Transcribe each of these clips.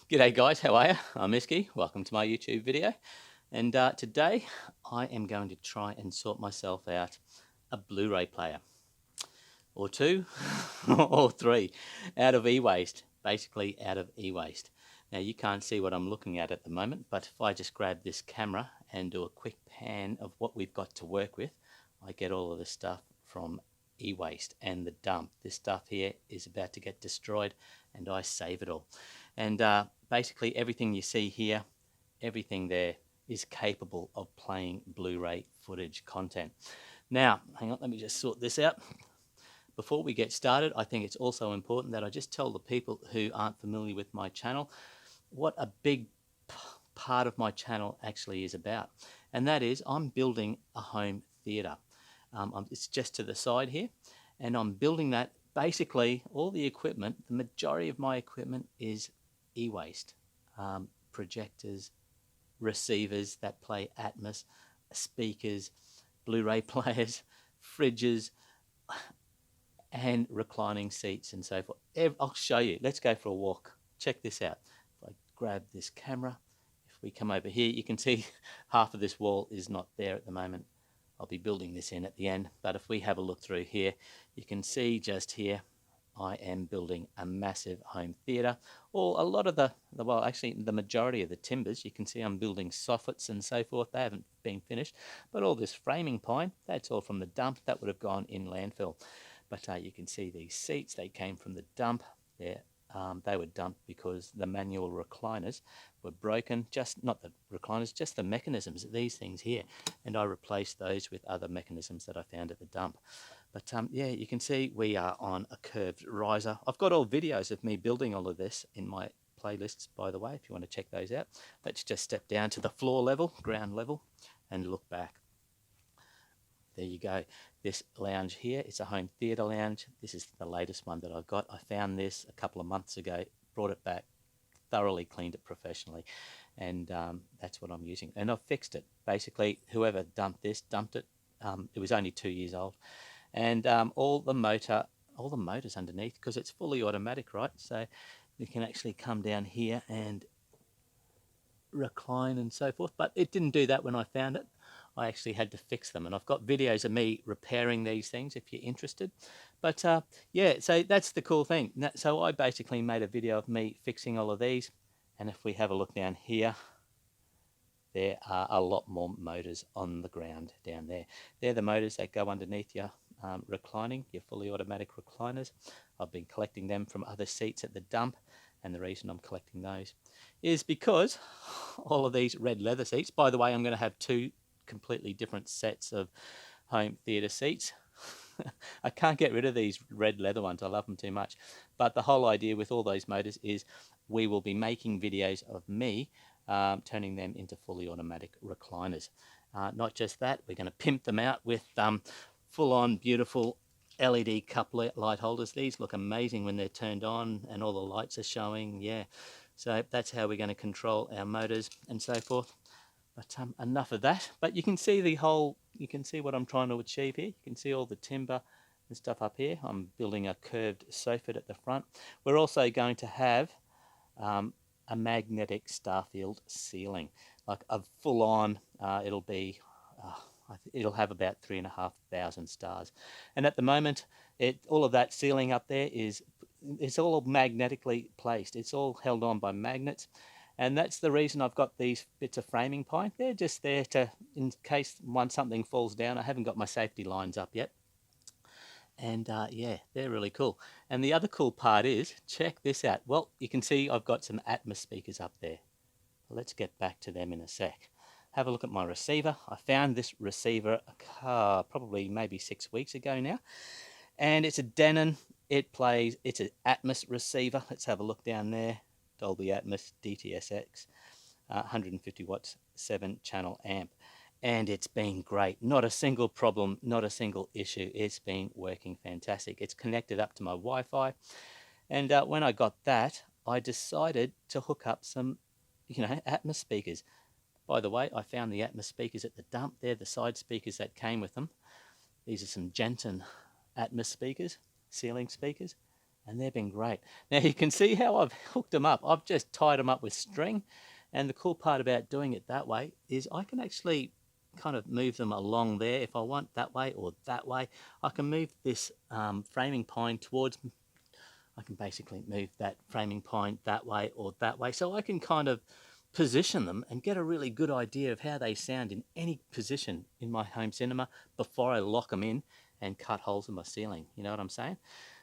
G'day guys, how are you? I'm Iski, welcome to my YouTube video. And today I am going to try and sort myself out a Blu-ray player. Or two, or three, out of e-waste, basically out of e-waste. Now you can't see what I'm looking at the moment, but if I just grab this camera and do a quick pan of what we've got to work with, I get all of this stuff from e-waste and the dump. This stuff here is about to get destroyed and I save it all. And basically everything you see here, everything there is capable of playing Blu-ray footage content. Now, hang on, let me just sort this out. Before we get started, I think it's also important that I just tell the people who aren't familiar with my channel what a big part of my channel actually is about. And that is I'm building a home theatre. It's just to the side here, and I'm building that. Basically, all the equipment, the majority of my equipment is e-waste. Projectors, receivers that play Atmos, speakers, Blu-ray players, fridges, and reclining seats and so forth. I'll show you. Let's go for a walk. Check this out. If I grab this camera, if we come over here, you can see half of this wall is not there at the moment. I'll be building this in at the end, but if we have a look through here, you can see just here I am building a massive home theatre. Or a lot of well, actually the majority of the timbers, you can see I'm building soffits and so forth. They haven't been finished, but all this framing pine, that's all from the dump. That would have gone in landfill. But you can see these seats, they came from the dump. They were dumped because the manual recliners were broken. Just not the recliners, just the mechanisms, these things here. And I replaced those with other mechanisms that I found at the dump. But yeah, you can see we are on a curved riser. I've got all videos of me building all of this in my playlists, by the way, if you want to check those out. Let's just step down to the floor level, ground level, and look back. There you go. This lounge here, it's a home theatre lounge. This is the latest one that I've got. I found this a couple of months ago, brought it back, thoroughly cleaned it professionally, and that's what I'm using. And I've fixed it. Basically, whoever dumped this, dumped it. It was only 2 years old. And all the motors underneath, because it's fully automatic, right? So you can actually come down here and recline and so forth. But it didn't do that when I found it. I actually had to fix them, and I've got videos of me repairing these things if you're interested. But yeah, so that's the cool thing. So I basically made a video of me fixing all of these, and if we have a look down here, there are a lot more motors on the ground down there. They're the motors that go underneath your reclining, your fully automatic recliners. I've been collecting them from other seats at the dump, and the reason I'm collecting those is because all of these red leather seats, by the way, I'm going to have two completely different sets of home theatre seats. I can't get rid of these red leather ones. I love them too much. But the whole idea with all those motors is we will be making videos of me turning them into fully automatic recliners. Not just that, we're going to pimp them out with full-on beautiful LED cup light holders. These look amazing when they're turned on and all the lights are showing. Yeah, so that's how we're going to control our motors and so forth. But enough of that. But you can see you can see what I'm trying to achieve here. You can see all the timber and stuff up here. I'm building a curved sofa at the front. We're also going to have a magnetic starfield ceiling, like a full-on. It'll have about 3,500 stars. And at the moment, all of that ceiling up there it's all magnetically placed. It's all held on by magnets. And that's the reason I've got these bits of framing pine. They're just there to, in case something falls down. I haven't got my safety lines up yet. And yeah, they're really cool. And the other cool part is, check this out. Well, you can see I've got some Atmos speakers up there. Let's get back to them in a sec. Have a look at my receiver. I found this receiver probably maybe 6 weeks ago now. And it's a Denon. It's an Atmos receiver. Let's have a look down there. Dolby Atmos dtsX, 150 watts, 7-channel amp. And it's been great. Not a single problem, not a single issue. It's been working fantastic. It's connected up to my Wi-Fi. And when I got that, I decided to hook up some, Atmos speakers. By the way, I found the Atmos speakers at the dump. They're the side speakers that came with them. These are some Jensen Atmos speakers, ceiling speakers. and they've been great. Now you can see how I've hooked them up. I've just tied them up with string, and the cool part about doing it that way is I can actually kind of move them along there if I want, that way or that way. I can move this framing pine towards, I can basically move that framing pine that way or that way, so I can kind of position them and get a really good idea of how they sound in any position in my home cinema before I lock them in and cut holes in my ceiling. You know what I'm saying?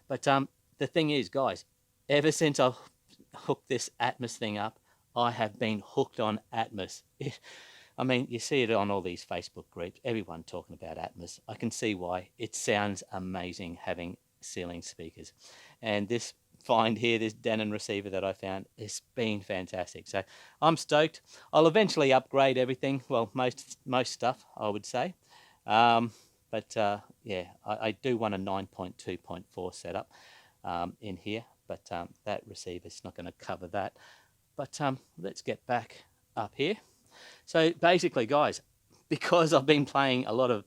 But the thing is, guys, ever since I've hooked this Atmos thing up, I have been hooked on Atmos. I mean, you see it on all these Facebook groups, everyone talking about Atmos. I can see why. It sounds amazing having ceiling speakers. And this find here, this Denon receiver that I found, has been fantastic. So I'm stoked. I'll eventually upgrade everything. Well, most stuff, I would say. Yeah, I do want a 9.2.4 setup in here, but that receiver's not going to cover that. But let's get back up here. So basically, guys, because I've been playing a lot of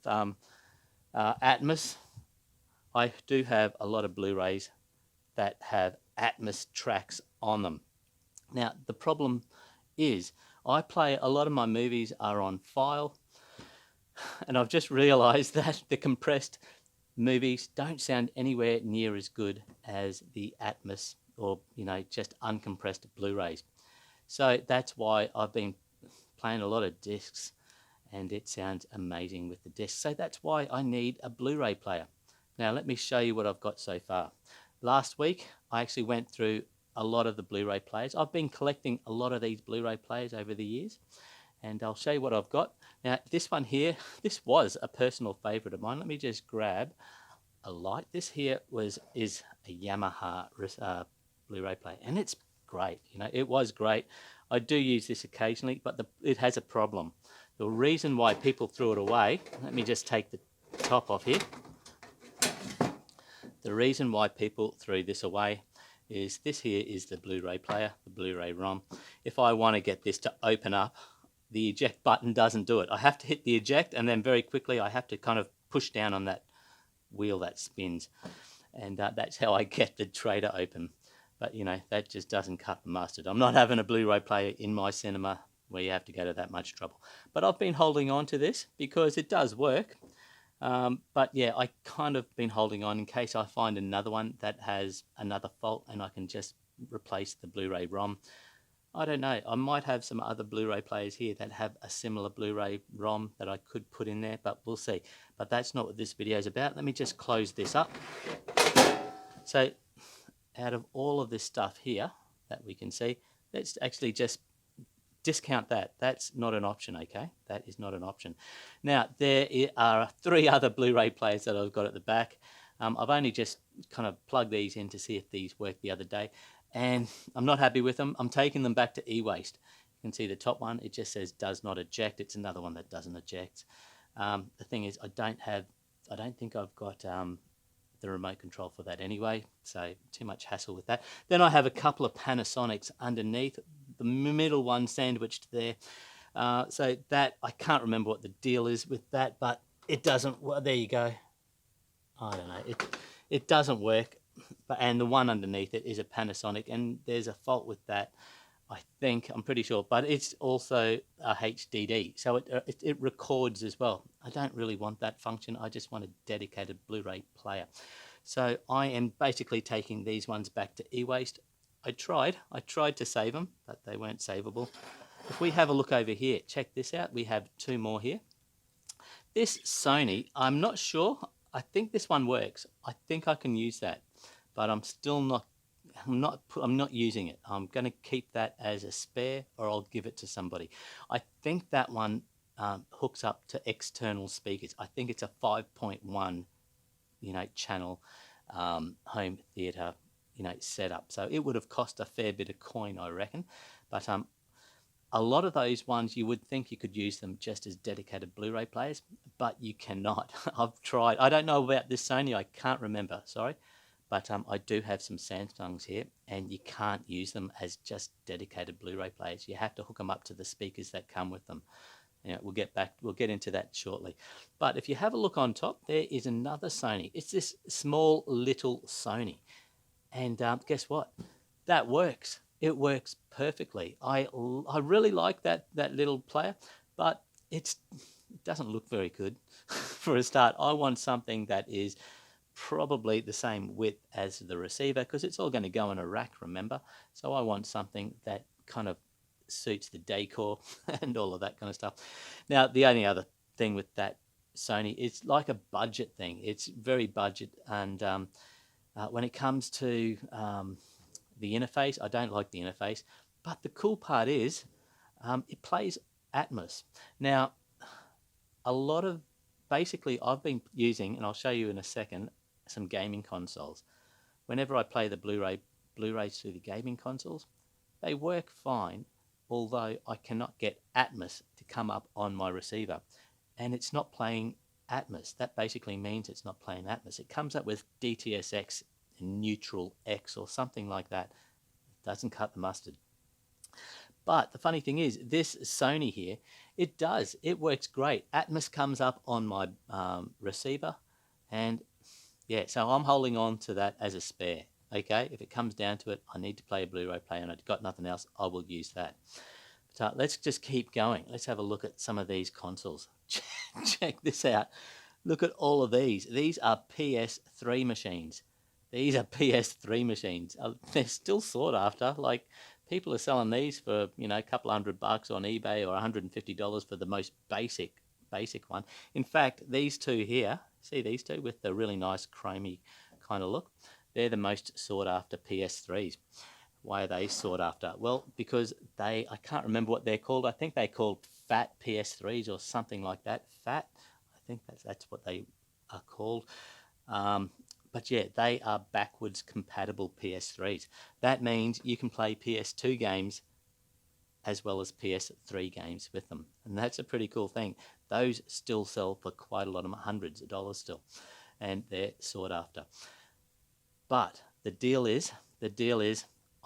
Atmos, I do have a lot of Blu-rays that have Atmos tracks on them. Now, the problem is I play, a lot of my movies are on file, and I've just realized that the compressed movies don't sound anywhere near as good as the Atmos or, you know, just uncompressed Blu-rays. So that's why I've been playing a lot of discs, and it sounds amazing with the disc. So that's why I need a Blu-ray player. Now let me show you what I've got so far. Last week I actually went through a lot of the Blu-ray players. I've been collecting a lot of these Blu-ray players over the years, and I'll show you what I've got. Now this one here, this was a personal favorite of mine. Let me just grab a light. This here is a Yamaha Blu-ray player, and it's great. You know, it was great. I do use this occasionally, but it has a problem. The reason why people threw it away, let me just take the top off here. The reason why people threw this away is this here is the Blu-ray player, the Blu-ray ROM. If I want to get this to open up, the eject button doesn't do it. I have to hit the eject, and then very quickly I have to kind of push down on that wheel that spins, and that's how I get the tray to open. But you know, that just doesn't cut the mustard. I'm not having a Blu-ray player in my cinema where you have to go to that much trouble. But I've been holding on to this because it does work. But yeah, I kind of been holding on in case I find another one that has another fault and I can just replace the Blu-ray ROM. I don't know, I might have some other Blu-ray players here that have a similar Blu-ray ROM that I could put in there, but we'll see. But that's not what this video is about. Let me just close this up. So out of all of this stuff here that we can see, let's actually just discount that. That's not an option, okay? That is not an option. Now, there are 3 other Blu-ray players that I've got at the back. I've only just kind of plugged these in to see if these work the other day, and I'm not happy with them. I'm taking them back to e-waste. You can see the top one, it just says does not eject. It's another one that doesn't eject. The thing is, I don't think I've got the remote control for that anyway, so too much hassle with that. Then I have a couple of Panasonics underneath, the middle one sandwiched there. So that, I can't remember what the deal is with that, but it doesn't, well, there you go. I don't know, it doesn't work. And the one underneath it is a Panasonic, and there's a fault with that, I think, I'm pretty sure, but it's also a HDD, so it records as well. I don't really want that function. I just want a dedicated Blu-ray player. So I am basically taking these ones back to e-waste. I tried to save them, but they weren't savable. If we have a look over here, check this out. We have 2 more here. This Sony, I'm not sure. I think this one works. I think I can use that, but I'm still not. I'm not using it. I'm going to keep that as a spare, or I'll give it to somebody. I think that one hooks up to external speakers. I think it's a 5.1, you know, channel home theater, you know, setup. So it would have cost a fair bit of coin, I reckon. But a lot of those ones, you would think you could use them just as dedicated Blu-ray players, but you cannot. I've tried. I don't know about this Sony. I can't remember. Sorry. But I do have some Samsungs here, and you can't use them as just dedicated Blu-ray players. You have to hook them up to the speakers that come with them. You know, we'll get into that shortly. But if you have a look on top, there is another Sony. It's this small little Sony. And guess what? That works. It works perfectly. I really like that little player, but it doesn't look very good for a start. I want something that is probably the same width as the receiver, because it's all going to go in a rack, remember? So I want something that kind of suits the decor and all of that kind of stuff. Now, the only other thing with that Sony, it's like a budget thing. It's very budget, and when it comes to the interface, I don't like the interface. But the cool part is it plays Atmos. Now, a lot of, basically, I've been using, and I'll show you in a second, some gaming consoles. Whenever I play the Blu-rays through the gaming consoles, they work fine, although I cannot get Atmos to come up on my receiver. And it's not playing Atmos. That basically means it's not playing Atmos. It comes up with dtsX, neutral X, or something like that. It doesn't cut the mustard. But the funny thing is, this Sony here, it does. It works great. Atmos comes up on my receiver, and yeah, so I'm holding on to that as a spare. Okay, if it comes down to it, I need to play a Blu-ray player and I've got nothing else, I will use that. But let's just keep going. Let's have a look at some of these consoles. Check this out. Look at all of these. These are PS3 machines. These are PS3 machines. They're still sought after. Like, people are selling these for, you know, a couple $100 on eBay, or $150 for the most basic one. In fact, these two here, see these two with the really nice chromey kind of look, they're the most sought after PS3s. Why are they sought after? Well, because I can't remember what they're called. I think they're called fat PS3s or something like that. Fat, I think that's what they are called. But yeah, they are backwards compatible PS3s. That means you can play PS2 games as well as PS3 games with them. And that's a pretty cool thing. Those still sell for quite a lot of hundreds of dollars still. And they're sought after. But the deal is,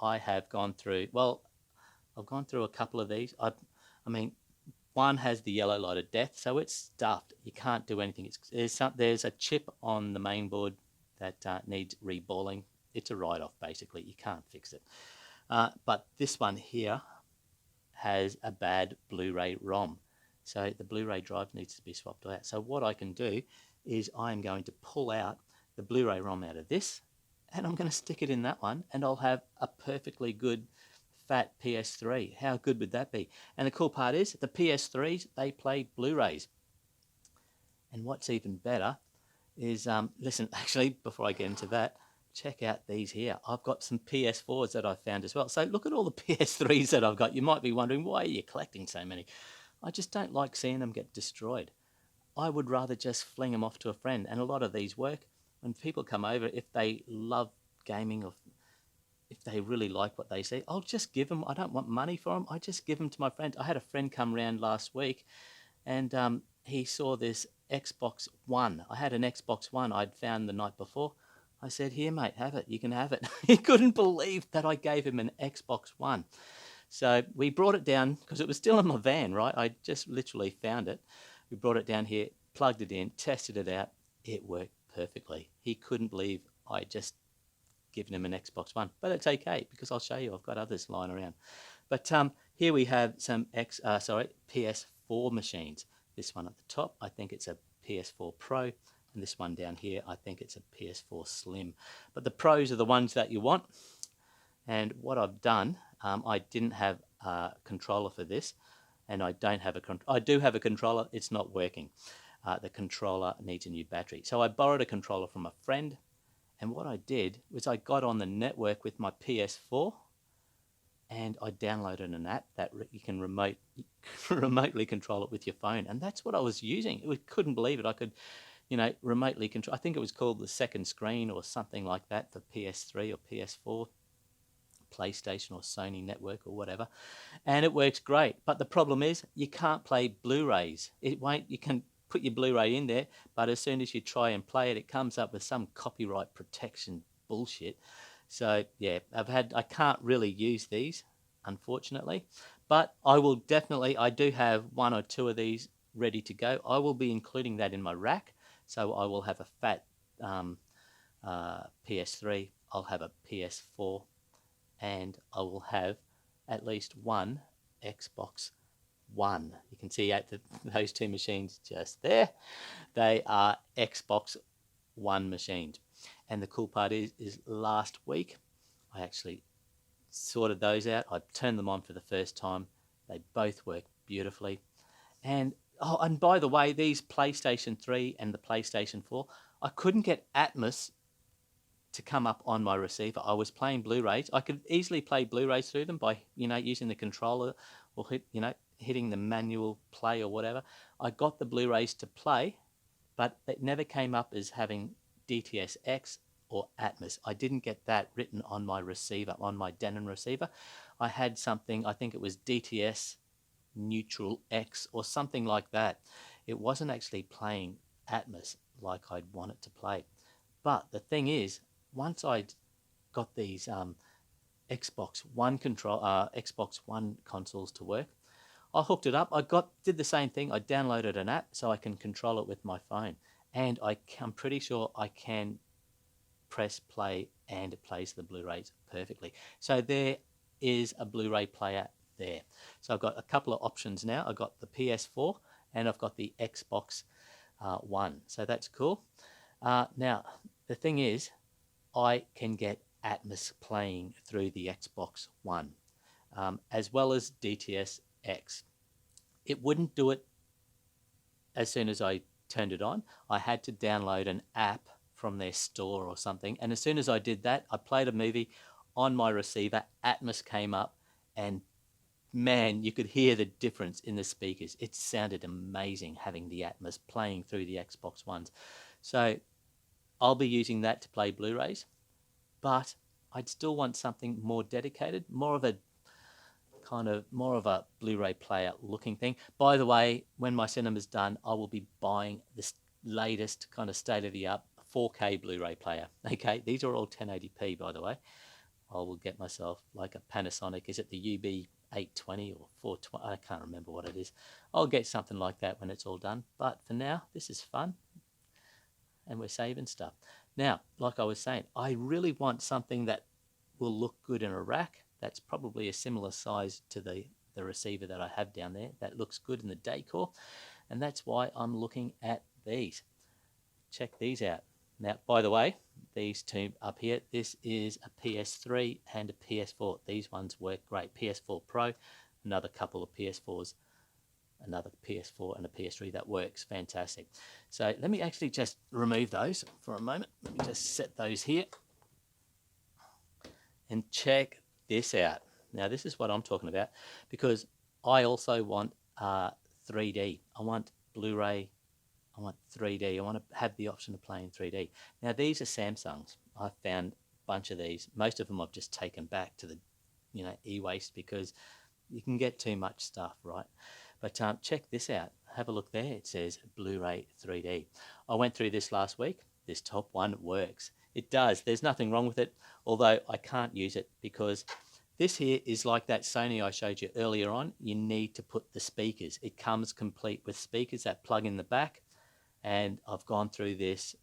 I have gone through, well, I've gone through a couple of these. I mean, one has the yellow light of death, so it's stuffed. You can't do anything. There's a chip on the main board that needs reballing. It's a write-off, basically. You can't fix it. But this one here has a bad Blu-ray ROM. So the Blu-ray drive needs to be swapped out. So what I can do is I'm going to pull out the Blu-ray ROM out of this, and I'm going to stick it in that one, and I'll have a perfectly good fat PS3. How good would that be? And the cool part is, the PS3s, they play Blu-rays. And what's even better is, listen, actually, before I get into that, check out these here. I've got some PS4s that I've found as well. So look at all the PS3s that I've got. You might be wondering, why are you collecting so many? I just don't like seeing them get destroyed. I would rather just fling them off to a friend. And a lot of these work. When people come over, if they love gaming, or if they really like what they see, I'll just give them. I don't want money for them. I just give them to my friend. I had a friend come round last week, and he saw this Xbox One. I had an Xbox One I'd found the night before. I said, here, mate, have it. You can have it. He couldn't believe that I gave him an Xbox One. So we brought it down, because it was still in my van, right? I just literally found it. We brought it down here, plugged it in, tested it out. It worked perfectly. He couldn't believe I just given him an Xbox One. But it's okay, because I'll show you. I've got others lying around. But here we have some PS4 machines. This one at the top, I think it's a PS4 Pro. And this one down here, I think it's a PS4 Slim. But the Pros are the ones that you want. And what I've done, I didn't have a controller for this. And I don't have I do have a controller. It's not working. The controller needs a new battery. So I borrowed a controller from a friend. And what I did was I got on the network with my PS4, and I downloaded an app that you can remotely control it with your phone. And that's what I was using. I couldn't believe it. I could, you know, remotely control. I think it was called the second screen or something like that for PS3 or PS4, PlayStation or Sony network or whatever. And it works great. But the problem is, you can't play Blu-rays. It won't. You can put your Blu-ray in there, but as soon as you try and play it, it comes up with some copyright protection bullshit. So yeah, I can't really use these, unfortunately, but I will definitely, I do have one or two of these ready to go. I will be including that in my rack, so I will have a fat PS3. I'll have a PS4, and I will have at least one Xbox One. You can see those two machines just there. They are Xbox One machines. And the cool part is last week I actually sorted those out. I turned them on for the first time. They both work beautifully. And oh, and by the way, these PlayStation 3 and the PlayStation 4, I couldn't get Atmos to come up on my receiver. I was playing Blu-rays. I could easily play Blu-rays through them by, using the controller or hitting the manual play or whatever. I got the Blu-rays to play, but it never came up as having dtsX or Atmos. I didn't get that written on my receiver, on my Denon receiver. I had something, I think it was DTS Neutral X or something like that. It wasn't actually playing Atmos like I'd want it to play. But the thing is, once I'd got these Xbox One consoles to work, I hooked it up. Did the same thing. I downloaded an app so I can control it with my phone, and I'm pretty sure I can press play and it plays the Blu-rays perfectly. So there is a Blu-ray player there. So I've got a couple of options now. I've got the PS4 and I've got the Xbox One. So that's cool. Now the thing is, I can get Atmos playing through the Xbox One, as well as dtsX. It wouldn't do it as soon as I turned it on. I had to download an app from their store or something, and as soon as I did that, I played a movie on my receiver. Atmos came up, and man, you could hear the difference in the speakers. It sounded amazing having the Atmos playing through the Xbox Ones. So I'll be using that to play Blu-rays, but I'd still want something more dedicated, more of a Blu-ray player looking thing. By the way, when my cinema's done, I will be buying this latest kind of state-of-the-art 4K Blu-ray player. Okay, these are all 1080p, by the way. I will get myself like a Panasonic. Is it the UB820 or 420? I can't remember what it is. I'll get something like that when it's all done. But for now, this is fun, and we're saving stuff. Now, like I was saying, I really want something that will look good in a rack. That's probably a similar size to the receiver that I have down there. That looks good in the decor, and that's why I'm looking at these. Check these out. Now, by the way, these two up here, this is a PS3 and a PS4. These ones work great. PS4 Pro, another couple of PS4s, another PS4 and a PS3 that works fantastic. So let me actually just remove those for a moment. Let me just set those here and check this out. Now this is what I'm talking about, because I also want 3D. I want Blu-ray. I want 3D. I want to have the option of playing 3D. Now these are Samsungs. I found a bunch of these. Most of them I've just taken back to the e-waste, because you can get too much stuff, right? But check this out. Have a look there. It says Blu-ray 3D. I went through this last week. This top one works. It does. There's nothing wrong with it, although I can't use it because this here is like that Sony I showed you earlier on. You need to put the speakers. It comes complete with speakers that plug in the back, and I've gone through this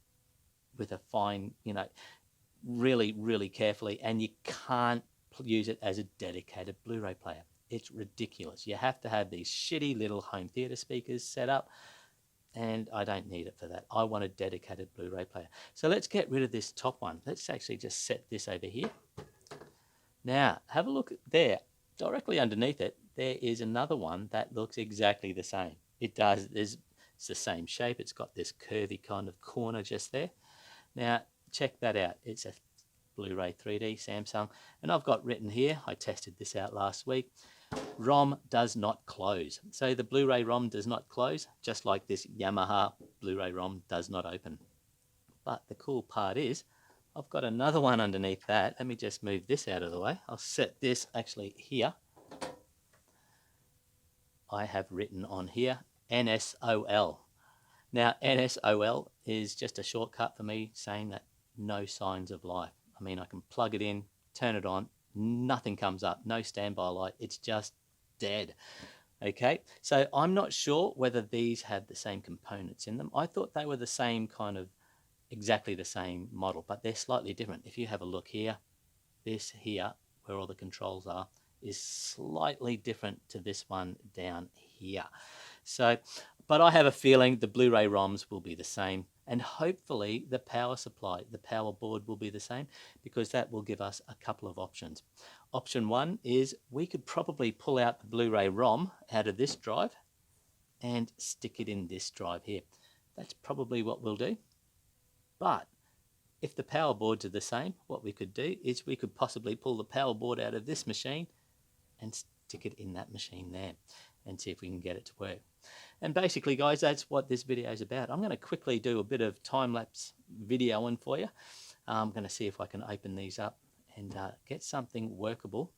with a fine, really, really carefully, and you can't use it as a dedicated Blu-ray player. It's ridiculous. You have to have these shitty little home theater speakers set up, and I don't need it for that. I want a dedicated Blu-ray player. So let's get rid of this top one. Let's actually just set this over here. Now, have a look there. Directly underneath it, there is another one that looks exactly the same. It does. It's the same shape. It's got this curvy kind of corner just there. Now, check that out. It's a Blu-ray 3D Samsung, and I've got written here, I tested this out last week, ROM does not close. So the Blu-ray ROM does not close, just like this Yamaha Blu-ray ROM does not open. But the cool part is, I've got another one underneath that. Let me just move this out of the way. I'll set this actually here. I have written on here NSOL. Now, NSOL is just a shortcut for me saying that no signs of life. I mean, I can plug it in, turn it on, nothing comes up, no standby light, it's just dead. Okay, so I'm not sure whether these have the same components in them. I thought they were the same kind of exactly the same model, but they're slightly different. If you have a look here, this here, where all the controls are, is slightly different to this one down here. So, but I have a feeling the Blu-ray ROMs will be the same, and hopefully the power supply, the power board will be the same, because that will give us a couple of options. Option one is we could probably pull out the Blu-ray ROM out of this drive and stick it in this drive here. That's probably what we'll do. But if the power boards are the same, what we could do is we could possibly pull the power board out of this machine and stick it in that machine there and see if we can get it to work. And basically, guys, that's what this video is about. I'm going to quickly do a bit of time-lapse videoing for you. I'm going to see if I can open these up and get something workable.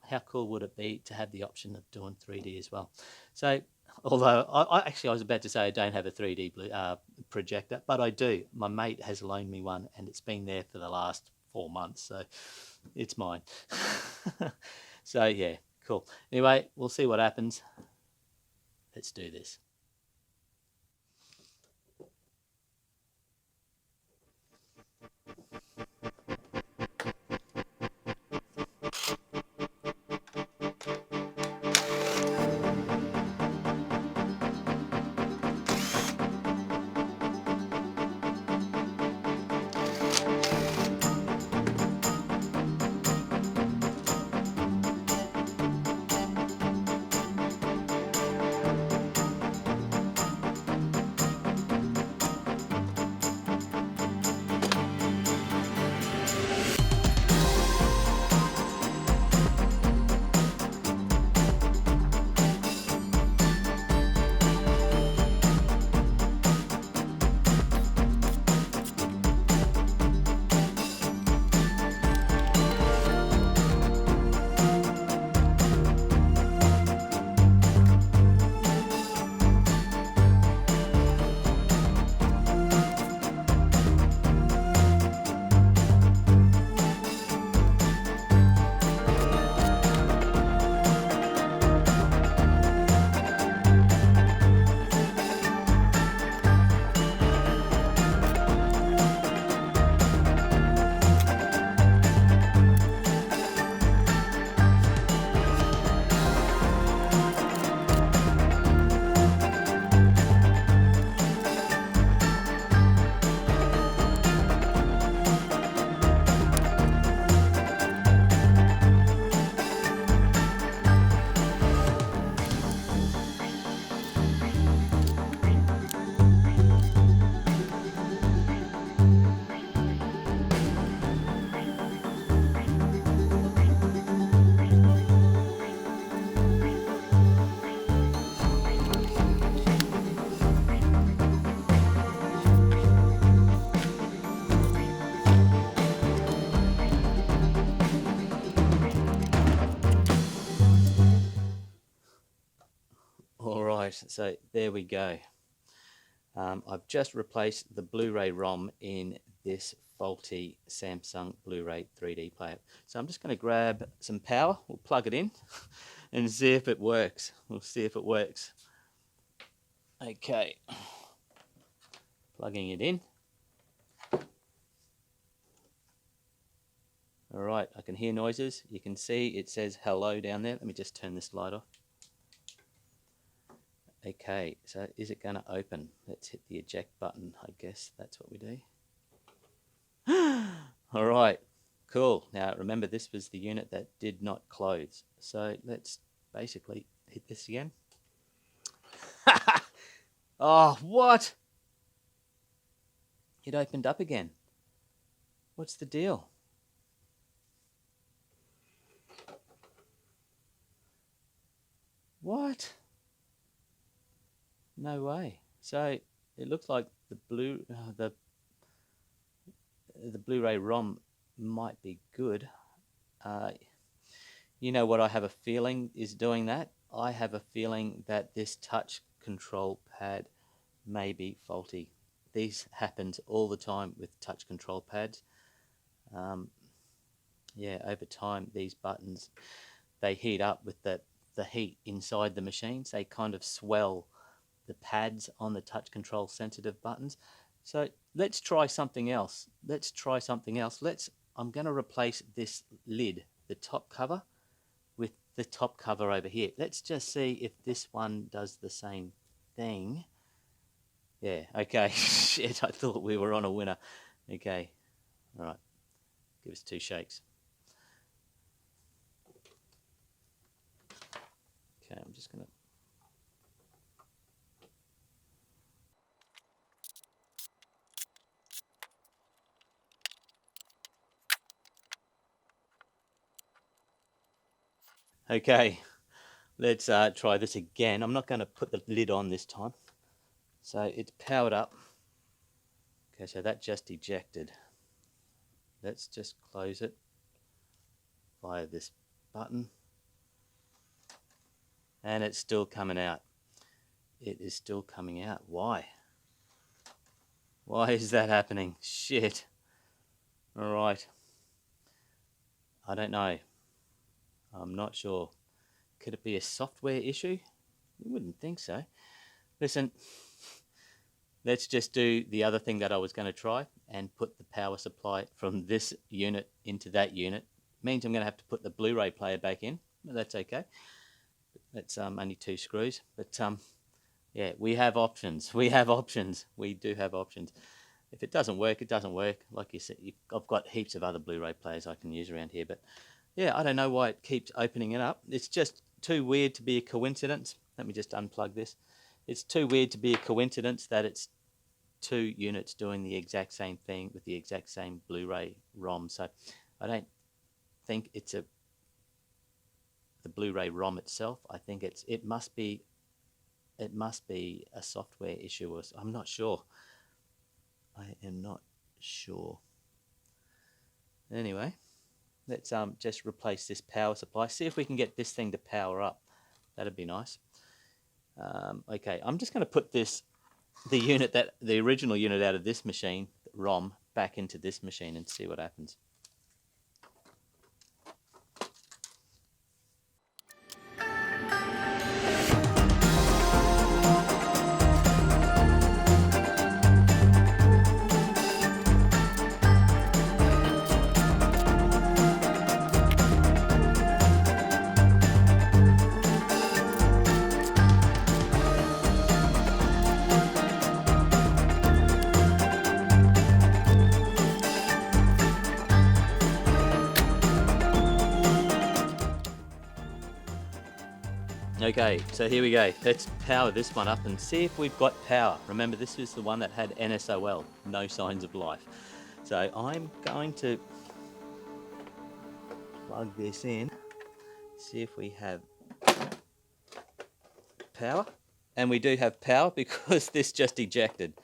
How cool would it be to have the option of doing 3D as well? So, although I was about to say I don't have a 3D projector, but I do. My mate has loaned me one, and it's been there for the last 4 months, so it's mine. So yeah, cool. Anyway, we'll see what happens. Let's do this. All right, so there we go. I've just replaced the Blu-ray ROM in this faulty Samsung Blu-ray 3D player. So I'm just going to grab some power, we'll plug it in and see if it works. We'll see if it works. Okay, plugging it in. All right, I can hear noises. You can see it says hello down there. Let me just turn this light off. Okay, so is it going to open? Let's hit the eject button. I guess that's what we do. All right, cool. Now remember, this was the unit that did not close. So let's basically hit this again. Oh, what? It opened up again. What's the deal? What? No way. So it looks like the Blu-ray ROM might be good. You know what I have a feeling is doing that? I have a feeling that this touch control pad may be faulty. These happens all the time with touch control pads. Yeah, over time these buttons, they heat up with the heat inside the machines. They kind of swell the pads on the touch control sensitive buttons, So let's try something else. Let's try something else. I'm going to replace this lid, the top cover, with the top cover over here. Let's just see if this one does the same thing. Yeah, okay. Shit, I thought we were on a winner. Okay, all right. Give us 2 shakes. Okay, I'm just going to... Okay, let's try this again. I'm not going to put the lid on this time. So it's powered up. Okay, so that just ejected. Let's just close it via this button. And it's still coming out. It is still coming out. Why? Why is that happening? Shit. All right. I don't know. I'm not sure. Could it be a software issue? You wouldn't think so. Listen, let's just do the other thing that I was going to try and put the power supply from this unit into that unit. Means I'm going to have to put the Blu-ray player back in. But that's okay. That's only 2 screws. But yeah, we have options. We have options. We do have options. If it doesn't work, it doesn't work. Like you said, I've got heaps of other Blu-ray players I can use around here. But yeah, I don't know why it keeps opening it up. It's just too weird to be a coincidence. Let me just unplug this. It's too weird to be a coincidence that it's 2 units doing the exact same thing with the exact same Blu-ray ROM. So I don't think it's the Blu-ray ROM itself. I think it must be a software issue, or I'm not sure. I am not sure. Anyway, let's just replace this power supply. See if we can get this thing to power up. That'd be nice. Okay, I'm just going to put the original unit out of this machine, ROM, back into this machine and see what happens. Okay, so here we go. Let's power this one up and see if we've got power. Remember, this is the one that had NSOL, no signs of life. So I'm going to plug this in, see if we have power. And we do have power because this just ejected.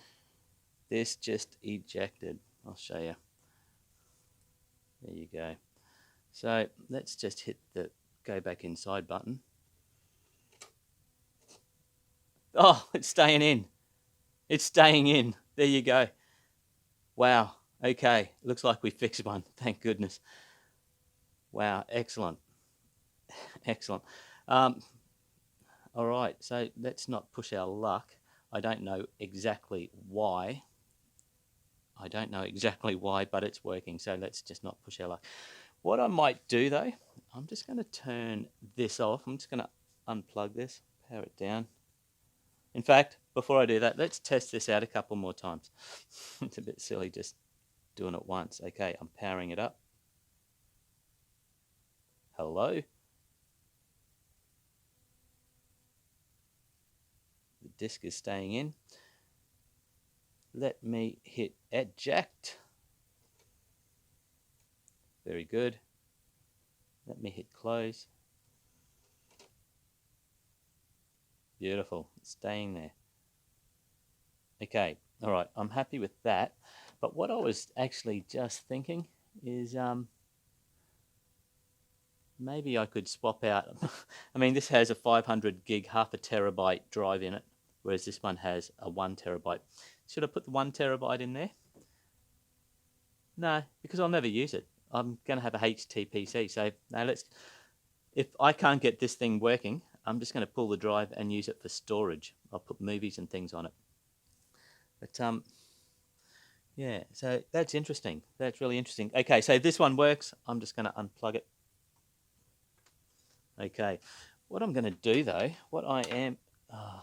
This just ejected. I'll show you. There you go. So let's just hit the go back inside button. Oh, it's staying in. It's staying in. There you go. Wow. Okay. Looks like we fixed one. Thank goodness. Wow. Excellent. Excellent. All right. So let's not push our luck. I don't know exactly why. But it's working. So let's just not push our luck. What I might do though, I'm just going to turn this off. I'm just going to unplug this, power it down. In fact, before I do that, let's test this out a couple more times. It's a bit silly just doing it once. Okay, I'm powering it up. Hello? The disc is staying in. Let me hit eject. Very good. Let me hit close. Beautiful. It's staying there. Okay, all right, I'm happy with that. But what I was actually just thinking is maybe I could swap out. I mean, this has a 500 gig, half a terabyte drive in it, whereas this one has a 1 terabyte. Should I put the 1 terabyte in there? No, because I'll never use it. I'm going to have a HTPC. So now if I can't get this thing working, I'm just going to pull the drive and use it for storage. I'll put movies and things on it. But Yeah, so that's interesting. That's really interesting. Okay, so this one works. I'm just going to unplug it. Okay, what I'm going to do though, what I am, oh,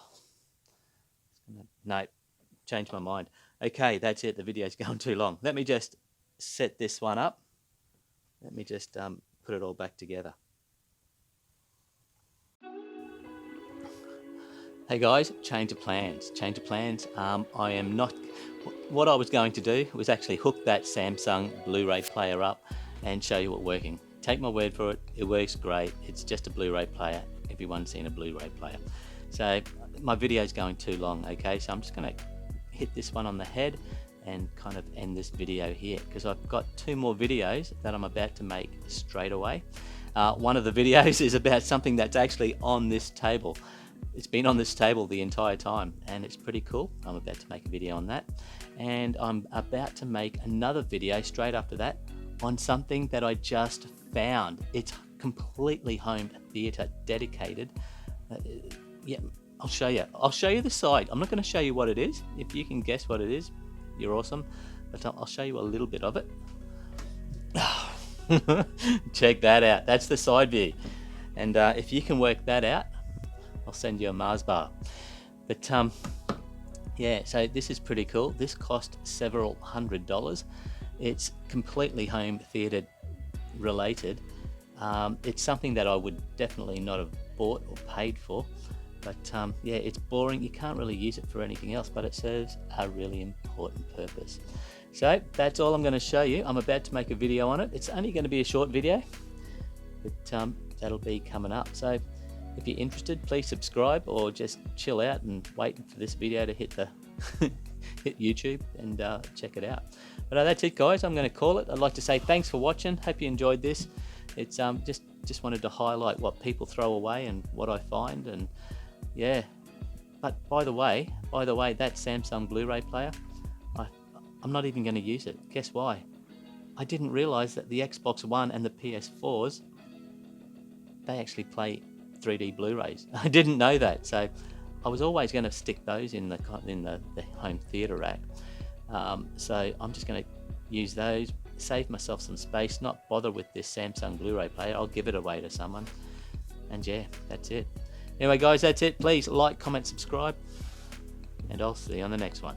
no, change my mind. Okay, that's it. The video's going too long. Let me just set this one up. Let me just put it all back together. Hey guys, change of plans. Change of plans. I am not. What I was going to do was actually hook that Samsung Blu-ray player up and show you it working. Take my word for it, it works great. It's just a Blu-ray player. Everyone's seen a Blu-ray player. So my video is going too long, okay? So I'm just going to hit this one on the head and kind of end this video here because I've got 2 more videos that I'm about to make straight away. One of the videos is about something that's actually on this table. It's been on this table the entire time and it's pretty cool. I'm about to make a video on that, and I'm about to make another video straight after that on something that I just found. It's completely home theater dedicated. Yeah, I'll show you. I'll show you the side. I'm not going to show you what it is. If you can guess what it is, you're awesome. But I'll show you a little bit of it. Check that out. That's the side view. And if you can work that out, I'll send you a Mars bar. But yeah, so this is pretty cool. This cost several $100s. It's completely home theater related. It's something that I would definitely not have bought or paid for. But yeah, it's boring. You can't really use it for anything else, but it serves a really important purpose. So that's all I'm going to show you. I'm about to make a video on it. It's only going to be a short video, but that'll be coming up. So if you're interested, please subscribe or just chill out and wait for this video to hit the hit YouTube and check it out. But that's it, guys. I'm going to call it. I'd like to say thanks for watching. Hope you enjoyed this. It's just wanted to highlight what people throw away and what I find, and yeah. But by the way, that Samsung Blu-ray player, I'm not even going to use it. Guess why? I didn't realize that the Xbox One and the PS4s, they actually play 3D Blu-rays. I didn't know that, so I was always going to stick those in the home theater rack. So I'm just going to use those, save myself some space, not bother with this Samsung Blu-ray player. I'll give it away to someone, and yeah, that's it. Anyway, guys, that's it. Please like, comment, subscribe, and I'll see you on the next one.